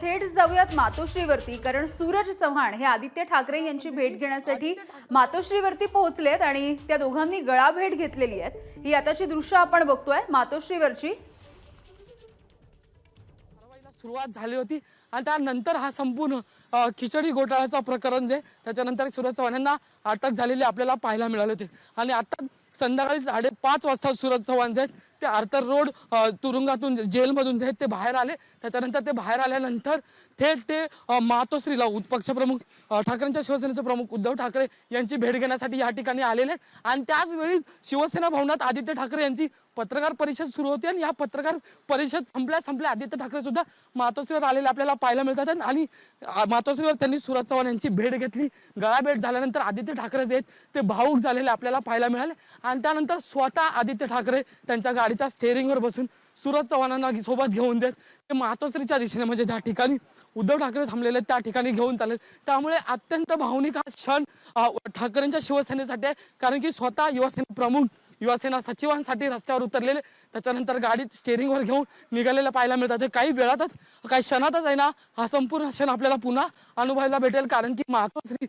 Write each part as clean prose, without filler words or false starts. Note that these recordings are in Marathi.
थेट जाऊयात मातोश्रीवरती, कारण सूरज चव्हाण हे आदित्य ठाकरे यांची भेट घेण्यासाठी मातोश्रीवरती पोहोचलेत आणि त्या दोघांनी गळा भेट घेतलेली आहे। ही आताची दृश्य आपण बघतोय मातोश्रीवरची। सुरुवात झाली होती आणि त्यानंतर हा संपूर्ण खिचडी घोटाळ्याचा प्रकरण जे त्याच्यानंतर सूरज चव्हाण यांना अटक झालेली आपल्याला पाहायला मिळाले होते। आणि आता संध्याकाळी 5:30 वाजता सूरज चव्हाण जे ते आर्थर रोड तुरुंगातून जेलमधून जे ते बाहेर आले। त्याच्यानंतर ते बाहेर आल्यानंतर थेट ते मातोश्रीला पक्षप्रमुख ठाकरेंच्या शिवसेनेचे प्रमुख उद्धव ठाकरे यांची भेट घेण्यासाठी या ठिकाणी आलेले। आणि त्याच वेळी शिवसेना भवनात आदित्य ठाकरे यांची पत्रकार परिषद सुरू होती आणि या पत्रकार परिषद संपल्या आदित्य ठाकरे सुद्धा मातोश्रीवर आलेले आपल्याला पाहायला मिळतात। आणि मातोश्रीवर त्यांनी सूरज चव्हाण यांची भेट घेतली। गळाभेट झाल्यानंतर आदित्य ठाकरे जे ते भावूक झालेले आपल्याला पाहायला मिळाले। आणि त्यानंतर स्वतः आदित्य ठाकरे त्यांच्या गाडीच्या स्टेअरिंगवर बसून सूरज चव्हाणांना सोबत घेऊन जात ते मातोश्रीच्या दिशेने म्हणजे ज्या ठिकाणी उद्धव ठाकरे थांबलेले त्या ठिकाणी घेऊन चालेल। त्यामुळे अत्यंत भावनिक हा क्षण ठाकरेंच्या शिवसेनेसाठी आहे, कारण की स्वतः युवासेना प्रमुख युवासेना सचिवांसाठी रस्त्यावर उतरलेले, त्याच्यानंतर गाडीत स्टेअरिंगवर घेऊन निघालेलं पाहायला मिळतात। काही वेळातच काही क्षणातच आहे ना हा संपूर्ण क्षण आपल्याला पुन्हा अनुभवायला भेटेल, कारण की मातोश्री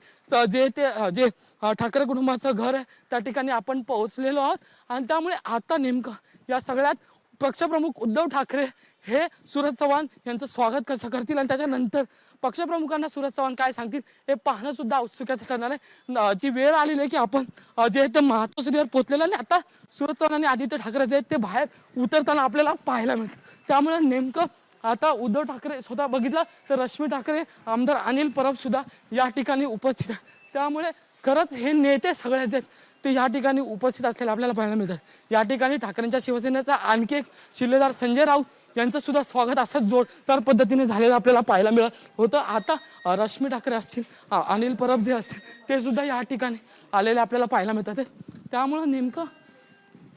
जे ठाकरे कुटुंबाचं घर आहे त्या ठिकाणी आपण पोहोचलेलो आहोत। आणि त्यामुळे आता नेमकं या सगळ्यात पक्षप्रमुख उद्धव ठाकरे हे सूरज चव्हाण यांचं स्वागत कसं करतील आणि त्याच्यानंतर पक्षप्रमुखांना सूरज चव्हाण काय सांगतील हे पाहणं सुद्धा उत्सुकाचं ठरणार आहे। जी वेळ आलेली आहे की आपण जे ते मातोश्रीवर पोहोचलेलं आणि आता सूरज चव्हाण आणि आदित्य ठाकरे जे ते बाहेर उतरताना आपल्याला पाहायला मिळतं। त्यामुळे नेमकं आता उद्धव ठाकरे स्वतः बघितलं तर रश्मी ठाकरे, आमदार अनिल परब सुद्धा या ठिकाणी उपस्थित आहे। त्यामुळे खरंच हे नेते सगळे जे ते या ठिकाणी उपस्थित असलेले आपल्याला पाहायला मिळतात। या ठिकाणी ठाकरेंच्या शिवसेनेचा आणखी एक शिलेदार संजय राऊत यांचं सुद्धा स्वागत असंच जोरदार पद्धतीने झालेलं आपल्याला पाहायला मिळत होतं। आता रश्मी ठाकरे असतील, अनिल परब जे असतील ते सुद्धा या ठिकाणी आलेले आपल्याला पाहायला मिळतात। त्यामुळं नेमकं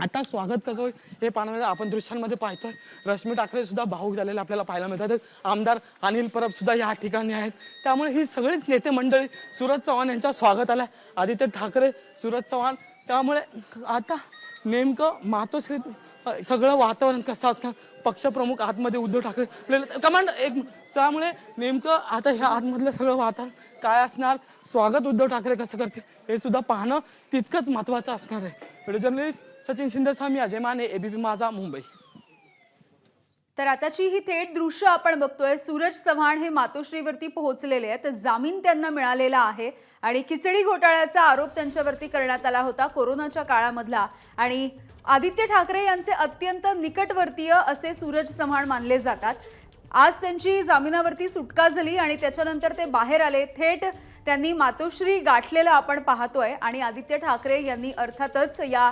आता स्वागत कसं होईल हे पाहण्यामध्ये आपण दृश्यांमध्ये पाहतोय। रश्मी ठाकरे सुद्धा भावूक झालेले आपल्याला पाहायला मिळतात। आमदार अनिल परब सुद्धा या ठिकाणी आहेत। त्यामुळे ही सगळीच नेते मंडळी सूरज चव्हाण यांच्या स्वागताला आदित्य ठाकरे, सूरज चव्हाण। त्यामुळे आता नेमकं मातोश्रीत सगळं वातावरण कसं असणार, पक्षप्रमुख आतमध्ये उद्धव ठाकरे कमांड एक, त्यामुळे नेमकं आता ह्या आतमधलं सगळं वातावरण काय असणार, स्वागत उद्धव ठाकरे कसं करतील हे सुद्धा पाहणं तितकंच महत्त्वाचं असणार आहे। व्हिडिओ जर्नलिस्ट सचिन शिंदेसह मी अजय माने, एबीपी माझा, मुंबई। तर आताची ही थेट दृश्य आपण बघतोय। सूरज चव्हाण हे मातोश्रीवरती पोहोचलेले आहेत, जामीन त्यांना मिळालेला आहे आणि खिचडी घोटाळ्याचा आरोप त्यांच्यावरती करण्यात आला होता कोरोनाच्या काळामधला। आणि आदित्य ठाकरे यांचे अत्यंत निकटवर्तीय असे सूरज चव्हाण मानले जातात। आज त्यांची जामिनावरती सुटका झाली आणि त्याच्यानंतर ते बाहेर आले। थेट त्यांनी मातोश्री गाठलेलं आपण पाहतोय आणि आदित्य ठाकरे यांनी अर्थातच या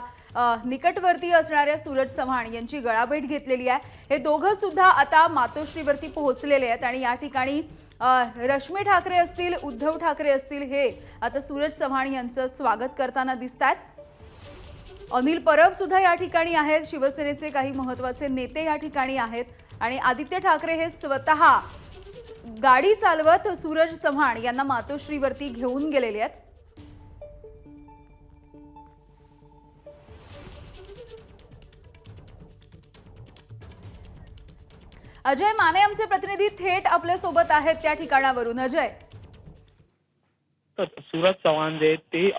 निकटवर्तीय असणाऱ्या सूरज चव्हाण यांची गळाभेट घेतलेली आहे। हे दोघं सुद्धा आता मातोश्रीवरती पोहोचलेले आहेत आणि या ठिकाणी रश्मी ठाकरे असतील, उद्धव ठाकरे असतील, हे आता सूरज चव्हाण यांचं स्वागत करताना दिसतात। अनिल परब सुद्धा या ठिकाणी आहेत, शिवसेनेचे काही महत्त्वाचे नेते या ठिकाणी आहेत आणि आदित्य ठाकरे हे स्वतः गाडी चालवत सूरज चव्हाण यांना मातोश्रीवरती घेऊन गेलेले आहेत। अजय माने आमचे प्रतिनिधी थेट आपल्या सोबत आहेत त्या ठिकाणावरून। अजय, सूरज चव्हाण जे ते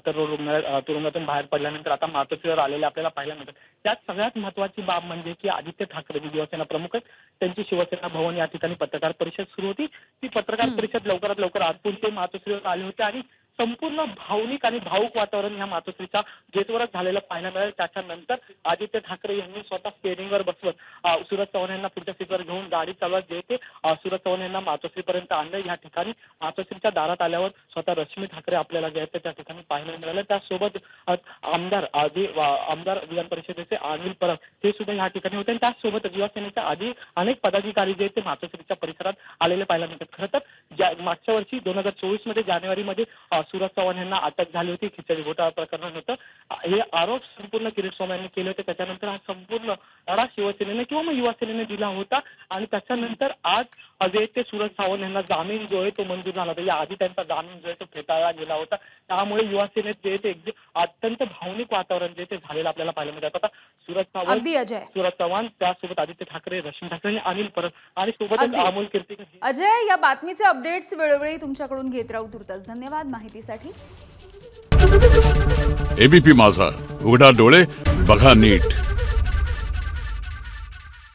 तुरुंगातून बाहेर पडल्यानंतर आता मातोश्रीवर आलेले आपल्याला पाहायला मिळतात। त्यात सगळ्यात महत्त्वाची बाब म्हणजे की आदित्य ठाकरे जे शिवसेना प्रमुख आहेत त्यांची शिवसेना भवन या ठिकाणी पत्रकार परिषद सुरू होती। ती पत्रकार परिषद लवकरात लवकर आटपून ते मातोश्रीवर आले होते आणि संपूर्ण भावनिक आणि भावूक वातावरण या मातोश्रीच्या गेटवरच झालेलं पाहायला मिळालं। त्याच्यानंतर आदित्य ठाकरे यांनी स्वतः स्टेअरिंगवर बसवत सूरज चव्हाण यांना पुढच्या सीटवर घेऊन गाडी चालवत जे ते सूरज चव्हाण यांना मातोश्रीपर्यंत आणलं। या ठिकाणी मातोश्रीच्या दारात आल्यावर स्वतः रश्मी ठाकरे आपल्याला जे त्या ठिकाणी पाहायला मिळालं। त्यासोबत आमदार विधान परिषदेचे अनिल परब हे सुद्धा या ठिकाणी होते। त्याचसोबत युवासेनेच्या आधी अनेक पदाधिकारी जे ते मातोश्रीच्या परिसरात आलेले पाहायला मिळतात। खरं तर मागच्या वर्षी 2024 मध्ये जानेवारीमध्ये सूरज चव्हाण यांना अटक झाली होती, खिचडी घोटाळा प्रकरण होतं। हे आरोप संपूर्ण किरीट स्वामी यांनी केले होते। त्याच्यानंतर हा संपूर्ण लढा शिवसेनेने किंवा मग युवासेनेने दिला होता आणि त्याच्यानंतर आज जे ते सूरज सावंत यांना जामीन जो आहे तो मंजूर झाला होता. याआधी त्यांचा जामीन जो आहे तो फेटाळला गेला होता. त्यामुळे युवासेनेत जे ते अत्यंत भावनिक वातावरण जे ते झालेलं आपल्याला पाहायला मिळत. आता सूरज सावंत, अगदी अजय. सूरज चव्हाण, त्यासोबत आदित्य ठाकरे, रश्मी ठाकरे आणि अनिल परब आणि सोबतच अगदी. अमोल कीर्तीकर. अजय, या बातमीचे अपडेट्स वेळोवेळी तुमच्याकडून घेत राहू. तुर्तास धन्यवाद माहितीसाठी. एबीपी माझा, उघडा डोळे बघा नीट.